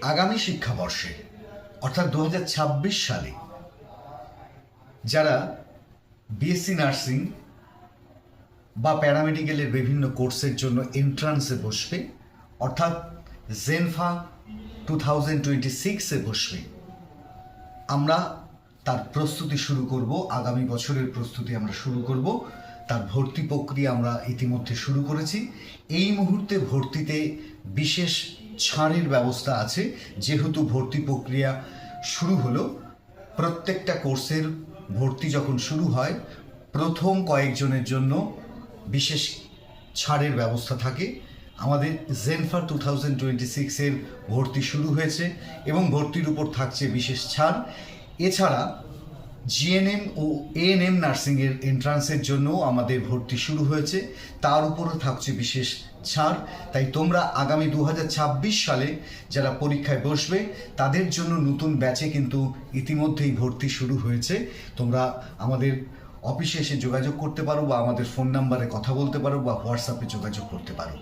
আগামী শিক্ষাবর্ষে অর্থাৎ 2026 সালে যারা বিএসসি নার্সিং বা প্যারামেডিক্যালের বিভিন্ন কোর্সের জন্য এন্ট্রান্সে বসবে, অর্থাৎ জেনফা 2026-এ বসবে, আমরা তার প্রস্তুতি শুরু করব। আগামী বছরের প্রস্তুতি আমরা শুরু করব। তার ভর্তি প্রক্রিয়া আমরা ইতিমধ্যে শুরু করেছি। এই মুহূর্তে ভর্তিতে বিশেষ ছাড়ের ব্যবস্থা আছে। যেহেতু ভর্তি প্রক্রিয়া শুরু হলো, প্রত্যেকটা কোর্সের ভর্তি যখন শুরু হয় প্রথম কয়েকজনের জন্য বিশেষ ছাড়ের ব্যবস্থা থাকে। আমাদের জেনফা 2026-এর ভর্তি শুরু হয়েছে এবং ভর্তির উপর থাকছে বিশেষ ছাড়। এছাড়া জিএনএম ও এএনএম নার্সিংয়ের এন্ট্রান্সের জন্যও আমাদের ভর্তি শুরু হয়েছে, তার উপরও থাকছে বিশেষ ছাড়। তাই তোমরা আগামী 2026 সালে যারা পরীক্ষায় বসবে তাদের জন্য নতুন ব্যাচে কিন্তু ইতিমধ্যেই ভর্তি শুরু হয়েছে। তোমরা আমাদের অফিসে এসে যোগাযোগ করতে পারো বা আমাদের ফোন নাম্বারে কথা বলতে পারো বা হোয়াটসঅ্যাপে যোগাযোগ করতে পারো।